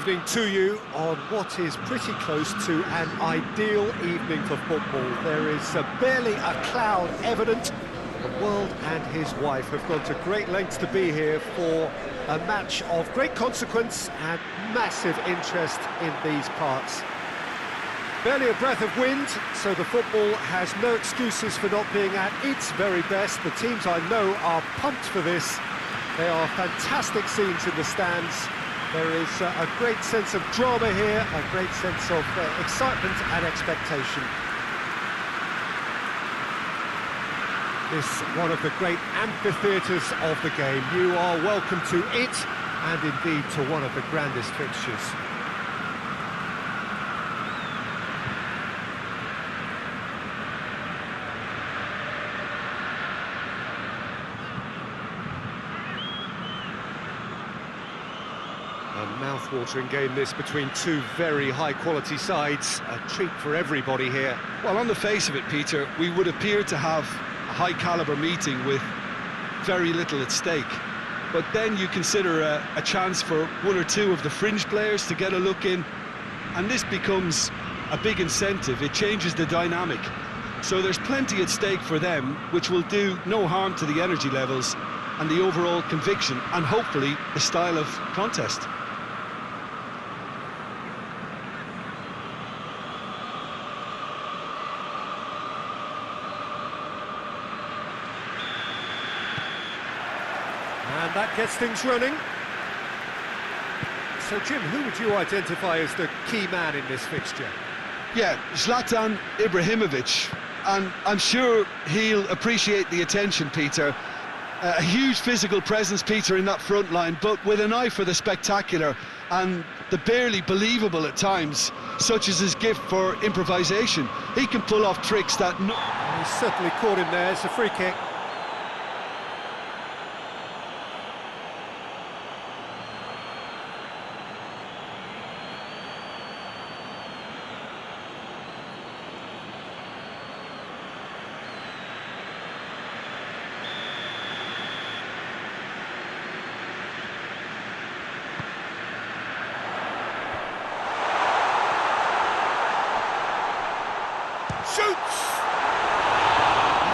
evening to you on what is pretty close to an ideal evening for football. There is barely a cloud evident. The world and his wife have gone to great lengths to be here for a match of great consequence and massive interest in these parts. Barely a breath of wind, so the football has no excuses for not being at its very best. The teams I know are pumped for this. They are fantastic scenes in the stands. There is a great sense of drama here, a great sense of excitement and expectation. This one of the great amphitheatres of the game. You are welcome to it, and indeed to one of the grandest fixtures. A mouth-watering game this between two very high-quality sides. A treat for everybody here. Well, on the face of it, Peter, we would appear to have a high-caliber meeting with very little at stake. But then you consider a chance for one or two of the fringe players to get a look in, and this becomes a big incentive. It changes the dynamic. So there's plenty at stake for them, which will do no harm to the energy levels and the overall conviction, and hopefully the style of contest. And that gets things running. So, Jim, who would you identify as the key man in this fixture? Yeah, Zlatan Ibrahimovic, and I'm sure he'll appreciate the attention, Peter. A huge physical presence, Peter, in that front line, but with an eye for the spectacular and the barely believable at times, such as his gift for improvisation. He can pull off tricks that... He's certainly caught him there. It's a free kick. Shoots!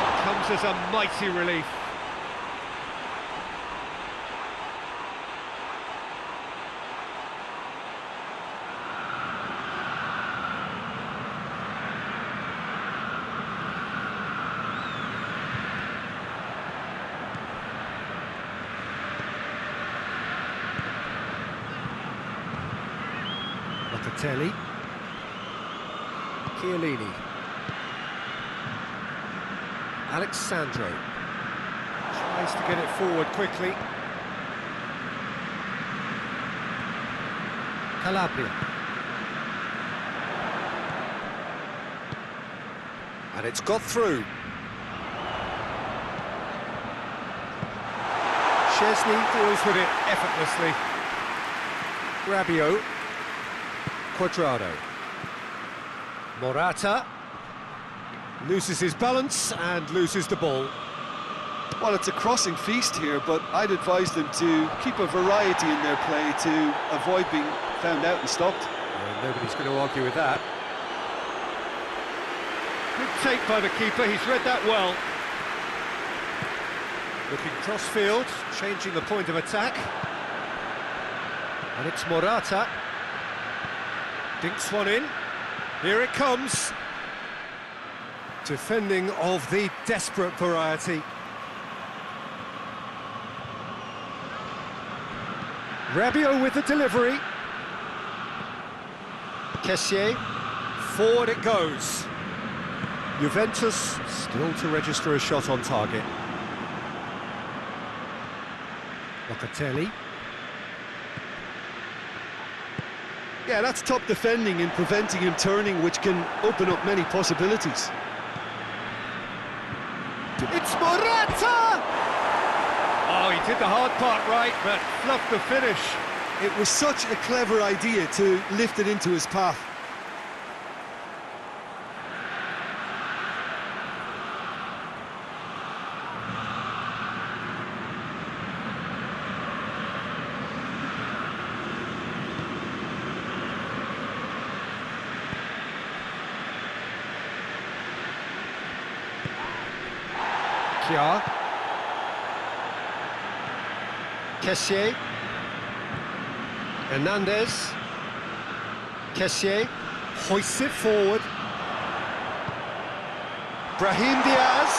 That comes as a mighty relief. Locatelli. Chiellini. Alexandro tries to get it forward quickly. Calabria. And it's got through. Chesney deals with it effortlessly. Rabiot. Cuadrado. Morata. Loses his balance and loses the ball. Well, it's a crossing feast here, but I'd advise them to keep a variety in their play to avoid being found out and stopped. Well, nobody's going to argue with that. Good take by the keeper, he's read that well. Looking cross-field, changing the point of attack. And it's Morata. Dinks one in. Here it comes. Defending of the desperate variety. Rabiot with the delivery. Kessié, forward it goes. Juventus still to register a shot on target. Locatelli. Yeah, that's top defending and preventing him turning, which can open up many possibilities. It's Morata! Oh, he did the hard part right, but fluffed the finish. It was such a clever idea to lift it into his path. Kjaer. Kessié. Hernandez. Kessié hoists it forward. Brahim Diaz.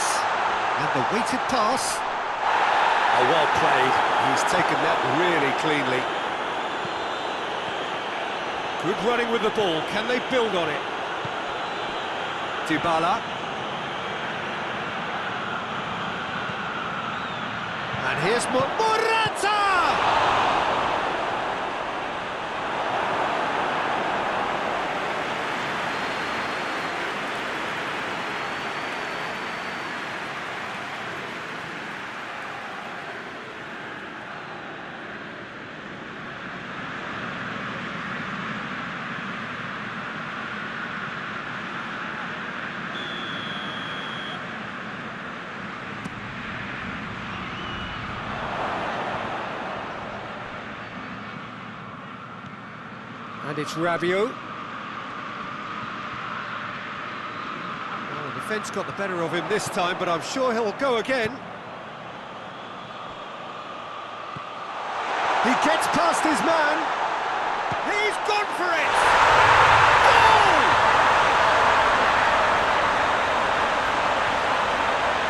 And the weighted pass. Oh, well played. He's taken that really cleanly. Good running with the ball. Can they build on it? Dybala. And here's Morata! And it's Rabiot. Well, the defence got the better of him this time, but I'm sure he'll go again. He gets past his man. He's gone for it! Goal!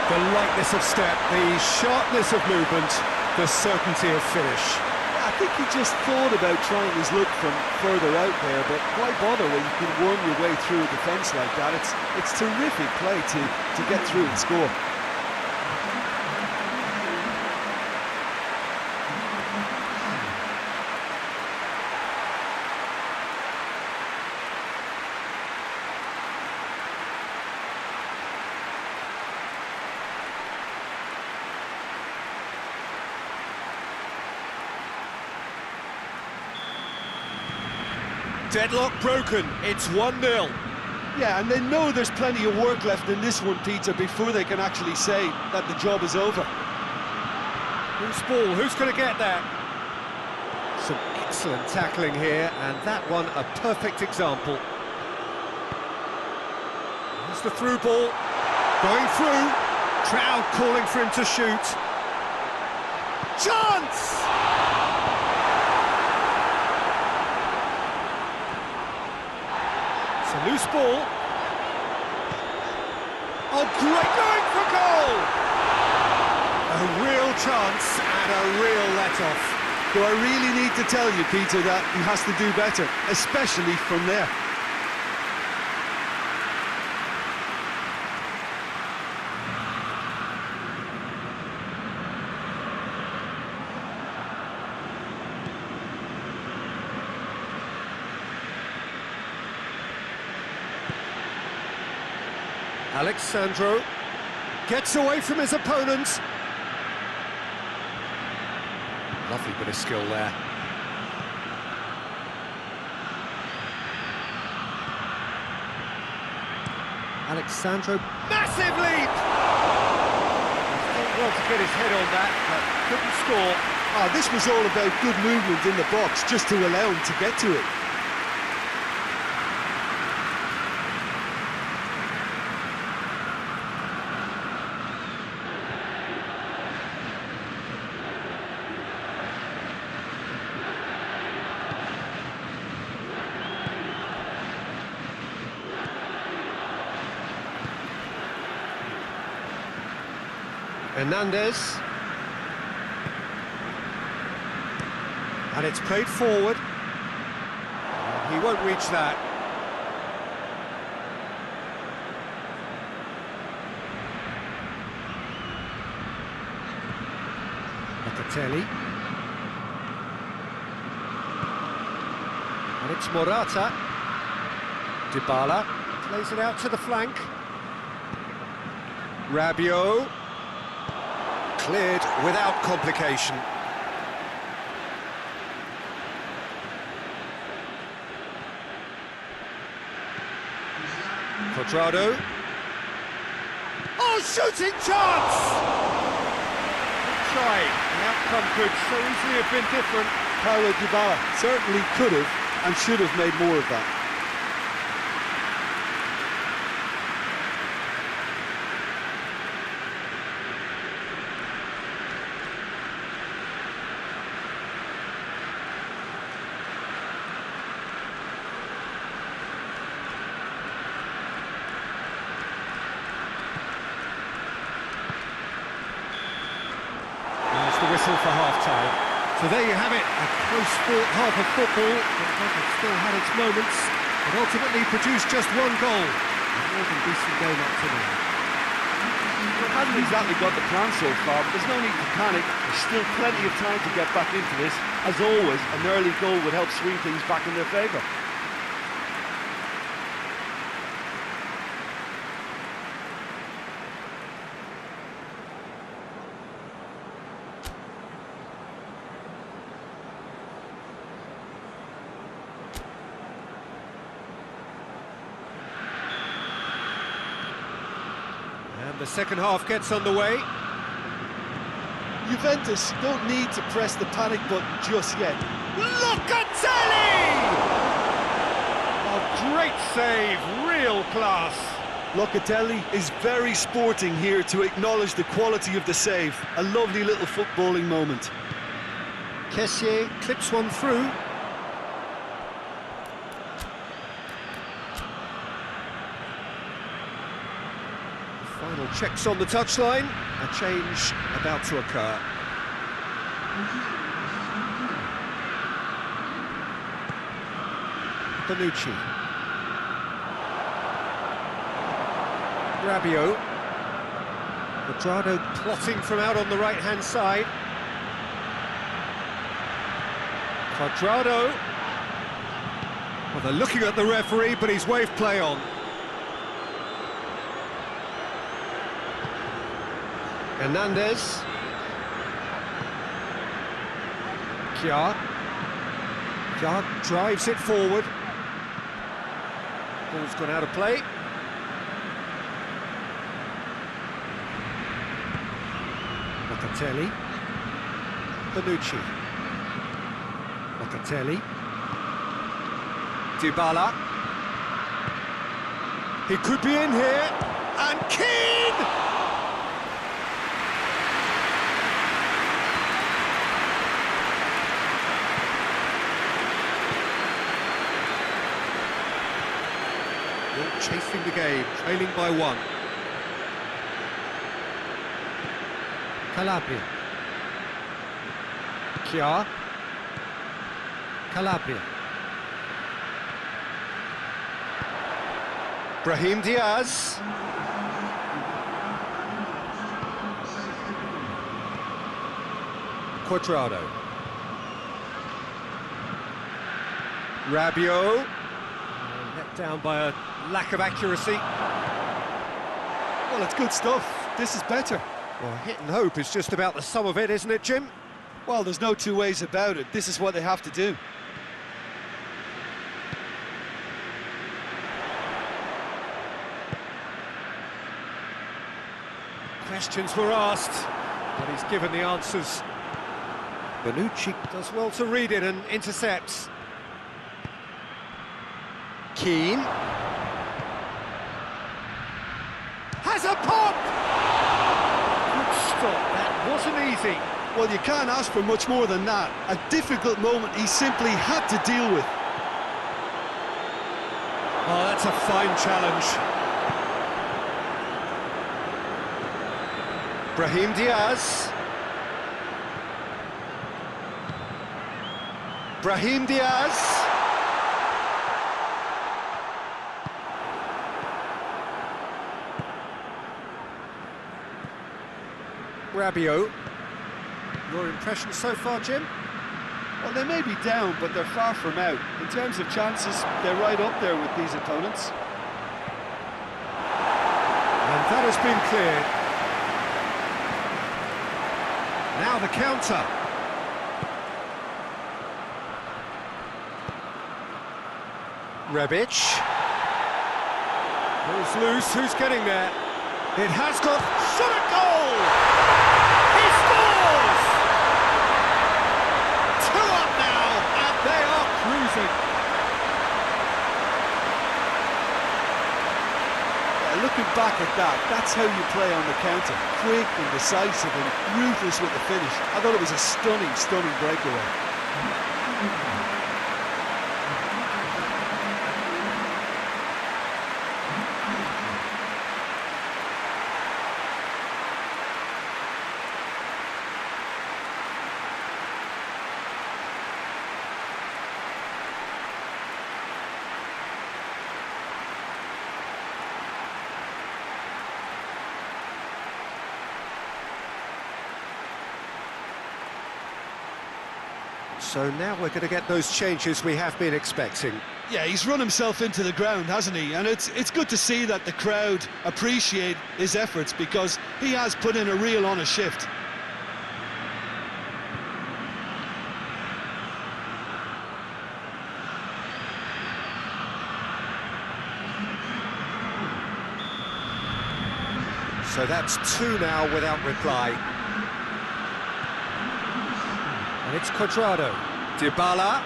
The lightness of step, the sharpness of movement, the certainty of finish. I think he just thought about trying his luck from further out there, but why bother when you can worm your way through a defence like that? It's terrific play to get through and score. Deadlock broken, it's 1-0. Yeah, and they know there's plenty of work left in this one, Peter, before they can actually say that the job is over. Who's ball? Who's going to get that? Some excellent tackling here, and that one a perfect example. Here's the through ball. Going through. Crowd calling for him to shoot. Chance! It's a loose ball. Oh, great going for goal! A real chance and a real let-off. Do I really need to tell you, Peter, that he has to do better, especially from there? Alexandro gets away from his opponent. Lovely bit of skill there. Alexandro, massive leap! Thought well to get his head on that, but couldn't score. Oh, this was all about good movement in the box, just to allow him to get to it. Hernandez. And it's played forward. He won't reach that. Locatelli. And it's Morata. Dybala plays it out to the flank. Rabiot. Cleared without complication. Quadrado. Oh, shooting chance! Trying. The outcome could so easily have been different. Paulo Dybala certainly could have and should have made more of that. for half-time. So there you have it, a close-fought half of football, but it still had its moments, but ultimately produced just one goal. A more than decent game up to now. Well, it hasn't exactly got the plan so far, but there's no need to panic. There's still plenty of time to get back into this. As always, an early goal would help swing things back in their favour. And the second half gets underway. Juventus don't need to press the panic button just yet. Locatelli! A great save, real class. Locatelli is very sporting here to acknowledge the quality of the save. A lovely little footballing moment. Kessié clips one through. Final checks on the touchline. A change about to occur. Bonucci. Rabiot. Quadrado plotting from out on the right-hand side. Quadrado. Well, they're looking at the referee, but he's waved play on. Hernandez. Kjaer. Kjaer drives it forward. Ball's gone out of play. Locatelli. Bonucci. Locatelli. Dybala. He could be in here. And Keane! Chasing the game, trailing by one. Calabria. Kjaer. Calabria. Brahim Diaz. Quadrado. Rabiot. Let down by a lack of accuracy. Well, it's good stuff. This is better. Well, hit and hope is just about the sum of it, isn't it, Jim? Well, there's no two ways about it. This is what they have to do. Questions were asked, but he's given the answers. Bonucci does well to read it and intercepts. Keane. Has a pop! Good stop, that wasn't easy. Well, you can't ask for much more than that. A difficult moment he simply had to deal with. Oh, that's a fine challenge. Brahim Diaz. Brahim Diaz. Rabiot. Your impression so far, Jim? Well, they may be down, but they're far from out. In terms of chances, they're right up there with these opponents. And that has been cleared. Now the counter. Rebic. Ball's loose, who's getting there? It has got... shot a goal! He scores! 2 up now, and they are cruising. Looking back at that, that's how you play on the counter. Quick and decisive and ruthless with the finish. I thought it was a stunning, stunning breakaway. So now we're going to get those changes we have been expecting. Yeah, he's run himself into the ground, hasn't he? And it's good to see that the crowd appreciate his efforts, because he has put in a real honest shift. So that's 2 now without reply. And it's Cuadrado. Dybala.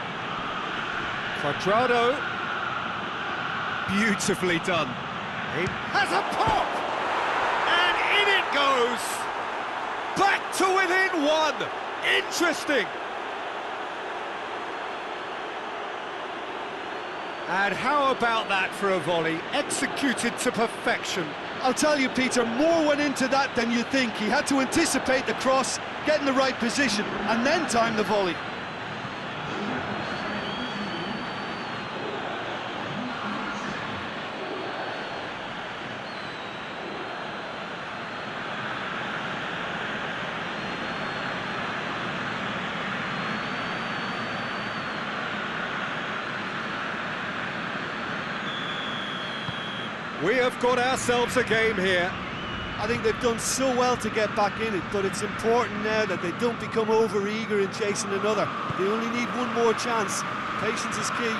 Cuadrado. Beautifully done. He has a pop! And in it goes! Back to within 1! Interesting! And how about that for a volley? Executed to perfection. I'll tell you, Peter, more went into that than you think. He had to anticipate the cross, get in the right position, and then time the volley. We have got ourselves a game here. I think they've done so well to get back in it, but it's important now that they don't become over-eager in chasing another. They only need one more chance. Patience is key.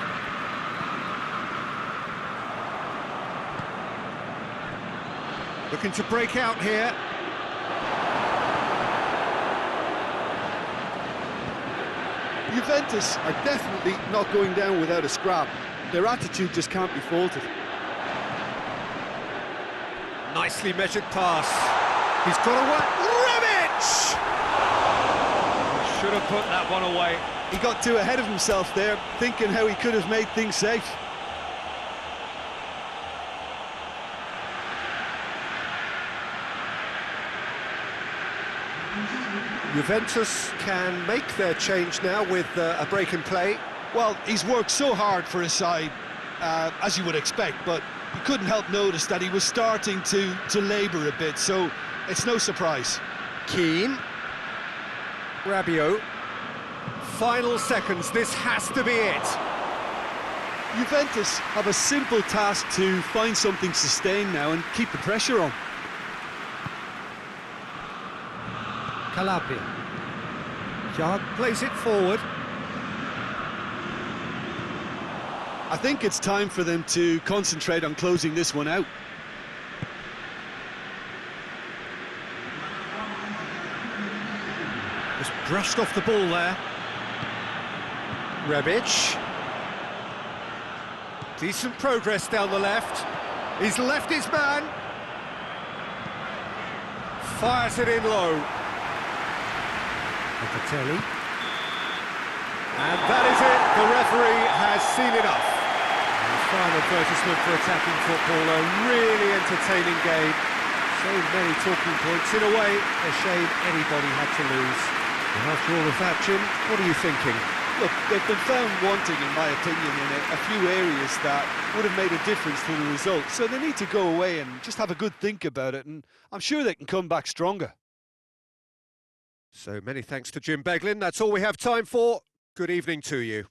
Looking to break out here. Juventus are definitely not going down without a scrap. Their attitude just can't be faulted. Nicely measured pass. He's got away. Rebic! Should have put that one away. He got too ahead of himself there, thinking how he could have made things safe. Juventus can make their change now with a break in play. Well, he's worked so hard for his side, as you would expect, but you couldn't help notice that he was starting to labour a bit, so it's no surprise. Keane. Rabiot. Final seconds, this has to be it. Juventus have a simple task to find something sustained now and keep the pressure on. Calabria. Jard plays it forward. I think it's time for them to concentrate on closing this one out. Just brushed off the ball there. Rebic. Decent progress down the left. He's left his man. Fires it in low. Locatelli. And that is it. The referee has seen enough. Fine advertisement for attacking football, a really entertaining game. So many talking points. In a way, a shame anybody had to lose. And after all of that, Jim, what are you thinking? Look, they've been found wanting, in my opinion, in a few areas that would have made a difference to the result. So they need to go away and just have a good think about it, and I'm sure they can come back stronger. So many thanks to Jim Beglin. That's all we have time for. Good evening to you.